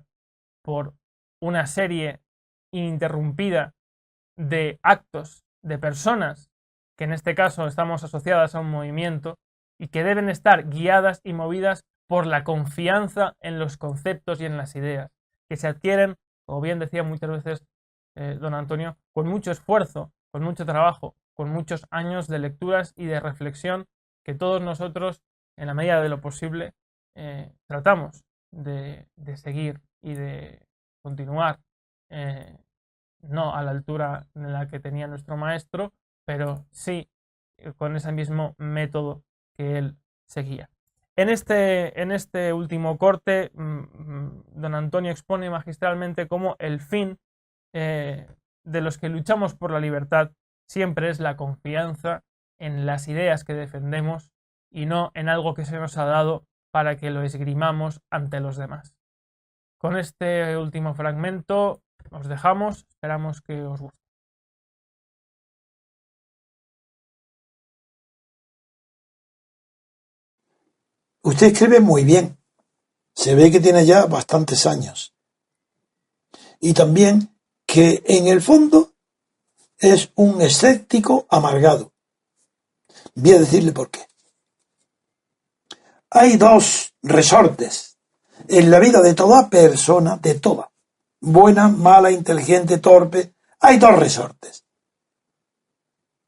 por una serie ininterrumpida de actos, de personas, que en este caso estamos asociadas a un movimiento y que deben estar guiadas y movidas por la confianza en los conceptos y en las ideas, que se adquieren, como bien decía muchas veces don Antonio, con mucho esfuerzo, con mucho trabajo, con muchos años de lecturas y de reflexión que todos nosotros, en la medida de lo posible, tratamos de seguir y de continuar, no a la altura en la que tenía nuestro maestro, pero sí con ese mismo método que él seguía. En este último corte, don Antonio expone magistralmente cómo el fin de los que luchamos por la libertad siempre es la confianza en las ideas que defendemos y no en algo que se nos ha dado para que lo esgrimamos ante los demás. Con este último fragmento os dejamos, esperamos que os guste. Usted escribe muy bien, se ve que tiene ya bastantes años. Y también que en el fondo es un escéptico amargado. Voy a decirle por qué. Hay dos resortes en la vida de toda persona, de toda, buena, mala, inteligente, torpe. Hay dos resortes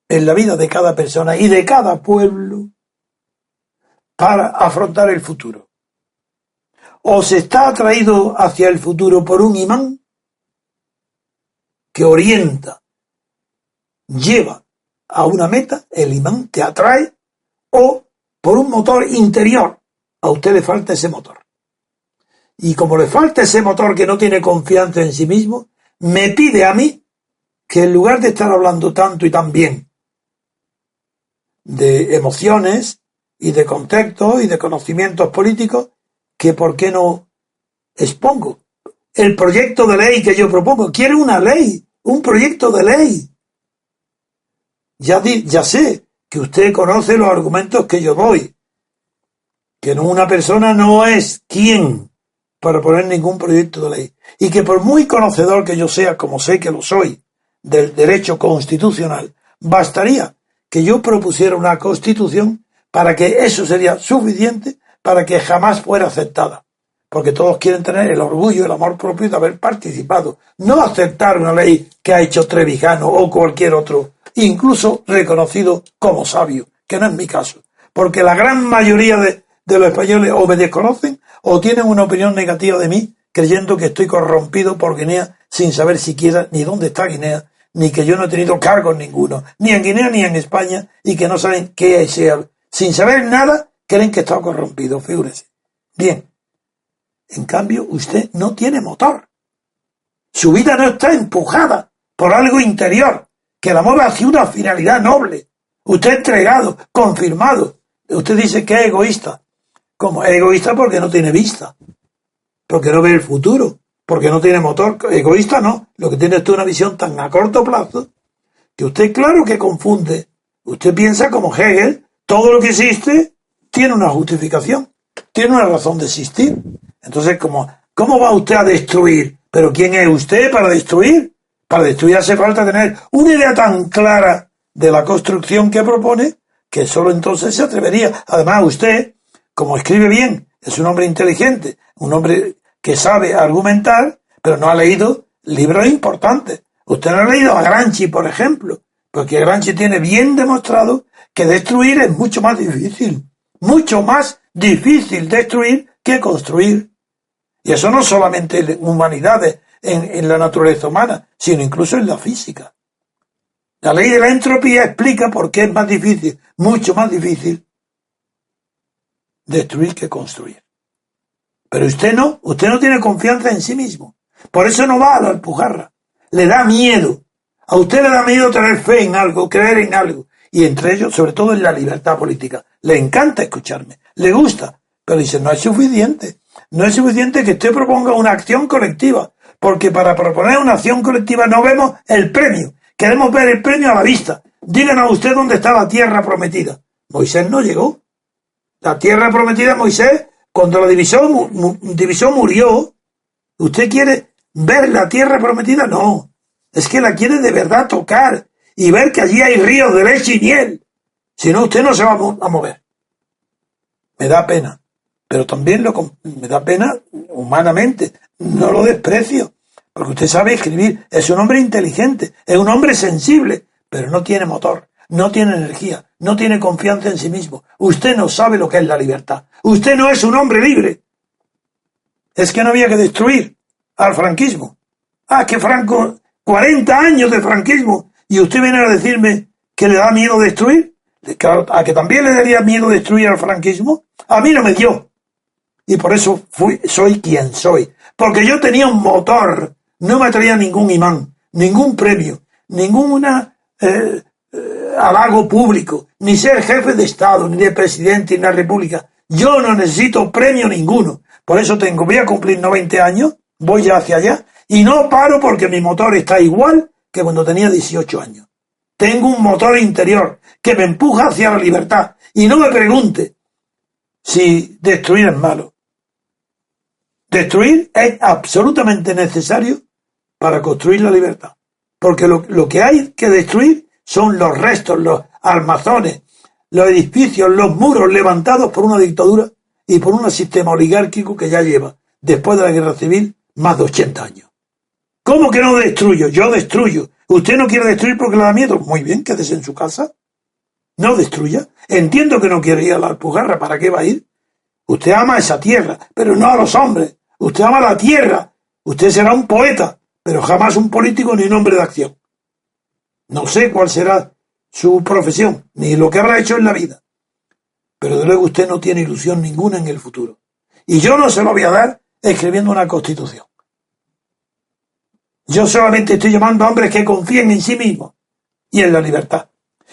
en la vida de cada persona y de cada pueblo para afrontar el futuro. O se está atraído hacia el futuro por un imán que orienta, lleva a una meta, el imán te atrae, o por un motor interior, a usted le falta ese motor. Y como le falta ese motor que no tiene confianza en sí mismo, me pide a mí que en lugar de estar hablando tanto y tan bien de emociones y de contextos y de conocimientos políticos que por qué no expongo. El proyecto de ley que yo propongo, quiero una ley, un proyecto de ley. Ya sé que usted conoce los argumentos que yo doy, que una persona no es quien para poner ningún proyecto de ley, y que por muy conocedor que yo sea, como sé que lo soy, del derecho constitucional, bastaría que yo propusiera una constitución para que eso sería suficiente para que jamás fuera aceptada. Porque todos quieren tener el orgullo, el amor propio de haber participado. No aceptar una ley que ha hecho Trevijano o cualquier otro, incluso reconocido como sabio, que no es mi caso. Porque la gran mayoría de los españoles o me desconocen o tienen una opinión negativa de mí, creyendo que estoy corrompido por Guinea sin saber siquiera ni dónde está Guinea, ni que yo no he tenido cargos ninguno, ni en Guinea ni en España, y que no saben qué es. Sin saber nada, creen que está corrompido, figúrese. Bien. En cambio, usted no tiene motor. Su vida no está empujada por algo interior que la mueva hacia una finalidad noble. Usted entregado, confirmado. Usted dice que es egoísta. ¿Cómo? Es egoísta porque no tiene vista, porque no ve el futuro, porque no tiene motor. Egoísta no. Lo que tiene es una visión tan a corto plazo que usted, claro que confunde. Usted piensa como Hegel, todo lo que existe tiene una justificación, tiene una razón de existir. Entonces, ¿cómo va usted a destruir? ¿Pero quién es usted para destruir? Para destruir hace falta tener una idea tan clara de la construcción que propone que solo entonces se atrevería. Además, usted, como escribe bien, es un hombre inteligente, un hombre que sabe argumentar, pero no ha leído libros importantes. Usted no ha leído a Gramsci, por ejemplo, porque Gramsci tiene bien demostrado que destruir es mucho más difícil destruir que construir. Y eso no solamente en humanidades, en la naturaleza humana, sino incluso en la física. La ley de la entropía explica por qué es más difícil, mucho más difícil, destruir que construir. Pero usted no tiene confianza en sí mismo. Por eso no va a la Alpujarra. Le da miedo. A usted le da miedo tener fe en algo, creer en algo. Y entre ellos, sobre todo en la libertad política. Le encanta escucharme, le gusta, pero dice, no es suficiente. No es suficiente que usted proponga una acción colectiva, porque para proponer una acción colectiva no vemos el premio. Queremos ver el premio a la vista. Díganos usted dónde está la tierra prometida. Moisés no llegó. La tierra prometida, Moisés, cuando la divisó murió. ¿Usted quiere ver la tierra prometida? No. Es que la quiere de verdad tocar y ver que allí hay ríos de leche y miel. Si no, usted no se va a mover. Me da pena. Pero también me da pena humanamente. No lo desprecio. Porque usted sabe escribir. Es un hombre inteligente. Es un hombre sensible. Pero no tiene motor. No tiene energía. No tiene confianza en sí mismo. Usted no sabe lo que es la libertad. Usted no es un hombre libre. Es que no había que destruir al franquismo. Que Franco, 40 años de franquismo. Y usted viene a decirme que le da miedo destruir. A que también le daría miedo destruir al franquismo. A mí no me dio. Y por eso soy quien soy. Porque yo tenía un motor. No me traía ningún imán, ningún premio, ningún halago público, ni ser jefe de Estado, ni de presidente, ni de la República. Yo no necesito premio ninguno. Por eso voy a cumplir 90 años, voy ya hacia allá, y no paro porque mi motor está igual que cuando tenía 18 años. Tengo un motor interior que me empuja hacia la libertad. Y no me pregunte si destruir es malo. Destruir es absolutamente necesario para construir la libertad. Porque lo que hay que destruir son los restos, los almazones, los edificios, los muros levantados por una dictadura y por un sistema oligárquico que ya lleva, después de la guerra civil, más de 80 años. ¿Cómo que no destruyo? Yo destruyo. ¿Usted no quiere destruir porque le da miedo? Muy bien, quédese en su casa. No destruya. Entiendo que no quiere ir a la Alpujarra. ¿Para qué va a ir? Usted ama esa tierra, pero no a los hombres. Usted ama la tierra. Usted será un poeta, pero jamás un político ni un hombre de acción. No sé cuál será su profesión, ni lo que habrá hecho en la vida. Pero de luego usted no tiene ilusión ninguna en el futuro. Y yo no se lo voy a dar escribiendo una constitución. Yo solamente estoy llamando a hombres que confíen en sí mismos y en la libertad.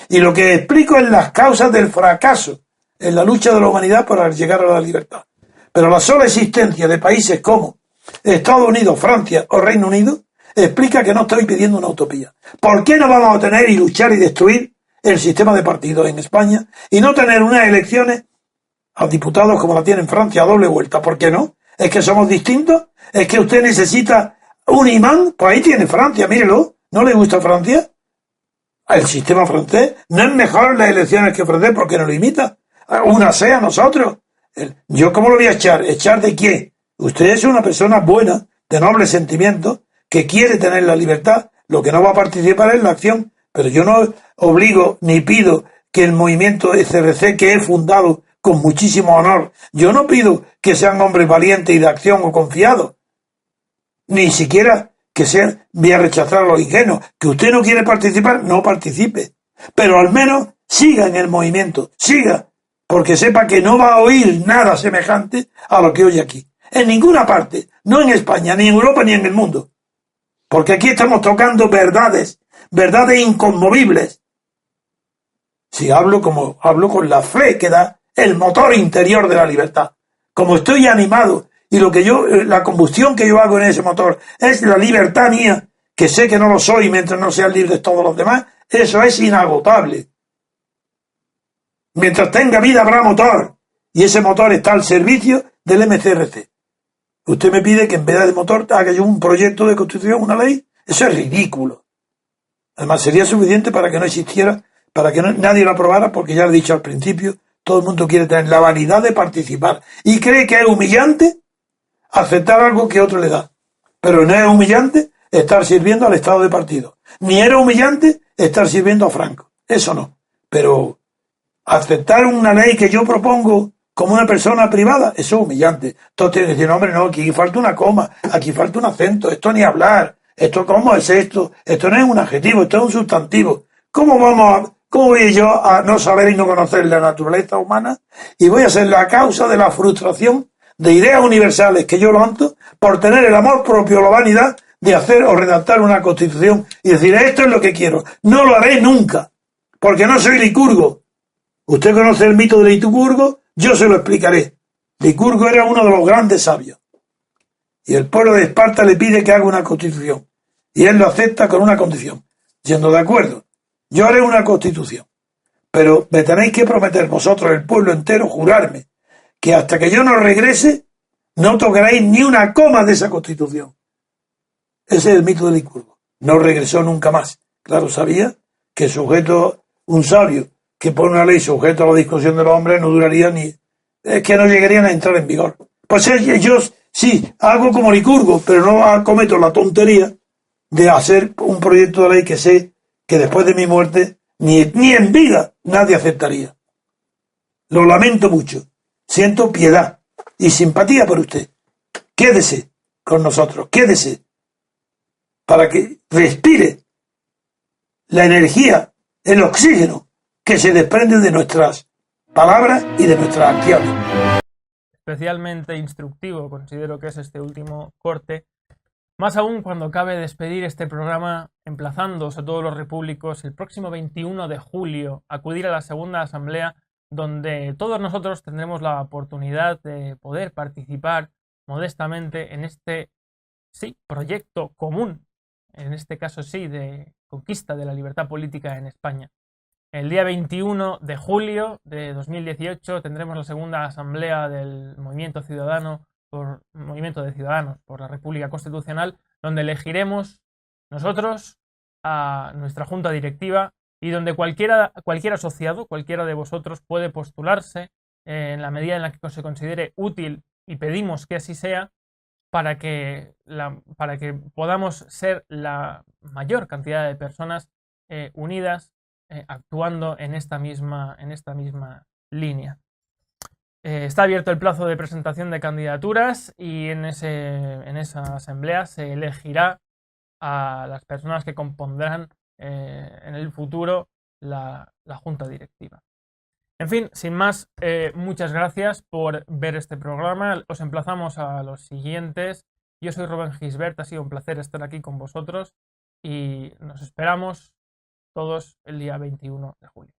Y lo que explico es las causas del fracaso en la lucha de la humanidad para llegar a la libertad. Pero la sola existencia de países como Estados Unidos, Francia o Reino Unido explica que no estoy pidiendo una utopía. ¿Por qué no vamos a tener y luchar y destruir el sistema de partidos en España y no tener unas elecciones a diputados como la tiene en Francia a doble vuelta? ¿Por qué no? ¿Es que somos distintos? ¿Es que usted necesita un imán? Pues ahí tiene Francia, mírelo. ¿No le gusta Francia? El sistema francés no es mejor las elecciones que francés porque no lo imita. Una sea nosotros. ¿Yo cómo lo voy a echar? ¿Echar de qué? Usted es una persona buena, de nobles sentimientos, que quiere tener la libertad, lo que no va a participar es la acción. Pero yo no obligo ni pido que el movimiento SRC, que he fundado con muchísimo honor, yo no pido que sean hombres valientes y de acción o confiados. Ni siquiera que sean, voy a rechazar a los ingenuos. Que usted no quiere participar, no participe. Pero al menos siga en el movimiento, siga, porque sepa que no va a oír nada semejante a lo que oye aquí. En ninguna parte, no en España, ni en Europa, ni en el mundo. Porque aquí estamos tocando verdades, verdades inconmovibles. Si hablo como hablo con la fe que da el motor interior de la libertad. Como estoy animado y lo que la combustión que yo hago en ese motor es la libertad mía, que sé que no lo soy mientras no sean libres todos los demás, eso es inagotable. Mientras tenga vida habrá motor, y ese motor está al servicio del MCRC. Usted me pide que en vez de motor haga yo un proyecto de constitución, una ley. Eso es ridículo. Además sería suficiente para que no existiera, para que nadie lo aprobara, porque ya lo he dicho al principio, todo el mundo quiere tener la vanidad de participar y cree que es humillante aceptar algo que otro le da. Pero no es humillante estar sirviendo al Estado de partido. Ni era humillante estar sirviendo a Franco. Eso no. Pero aceptar una ley que yo propongo como una persona privada, eso es humillante. Todos tienen que decir, hombre, no, aquí falta una coma, aquí falta un acento, esto ni hablar, esto cómo es esto, esto no es un adjetivo, esto es un sustantivo. ¿Cómo voy yo a no saber y no conocer la naturaleza humana? Y voy a ser la causa de la frustración de ideas universales que yo lanzo por tener el amor propio, la vanidad de hacer o redactar una constitución y decir, esto es lo que quiero. No lo haré nunca, porque no soy Licurgo. Usted conoce el mito de Licurgo, yo se lo explicaré. Licurgo era uno de los grandes sabios. Y el pueblo de Esparta le pide que haga una constitución. Y él lo acepta con una condición. Yendo de acuerdo, yo haré una constitución. Pero me tenéis que prometer vosotros, el pueblo entero, jurarme que hasta que yo no regrese, no tocaréis ni una coma de esa constitución. Ese es el mito de Licurgo. No regresó nunca más. Claro, sabía que sujeto, un sabio que pone una ley sujeto a la discusión de los hombres no duraría ni... Es que no llegarían a entrar en vigor. Pues yo sí, hago como Licurgo, pero no cometo la tontería de hacer un proyecto de ley que sé que después de mi muerte ni en vida nadie aceptaría. Lo lamento mucho. Siento piedad y simpatía por usted. Quédese con nosotros, quédese para que respire la energía, el oxígeno que se desprende de nuestras palabras y de nuestras acciones. Especialmente instructivo considero que es este último corte, más aún cuando cabe despedir este programa emplazándoos a todos los repúblicos el próximo 21 de julio a acudir a la segunda asamblea, donde todos nosotros tendremos la oportunidad de poder participar modestamente en este proyecto común, en este caso de conquista de la libertad política en España. El día 21 de julio de 2018 tendremos la segunda asamblea del Movimiento de Ciudadanos por la República Constitucional, donde elegiremos nosotros a nuestra junta directiva y donde cualquier asociado, cualquiera de vosotros puede postularse en la medida en la que se considere útil, y pedimos que así sea, para que podamos ser la mayor cantidad de personas unidas actuando en esta misma línea. Está abierto el plazo de presentación de candidaturas y en esa asamblea se elegirá a las personas que compondrán en el futuro la junta directiva. En fin, sin más, muchas gracias por ver este programa. Os emplazamos a los siguientes. Yo soy Rubén Gisbert, ha sido un placer estar aquí con vosotros y nos esperamos todos el día 21 de julio.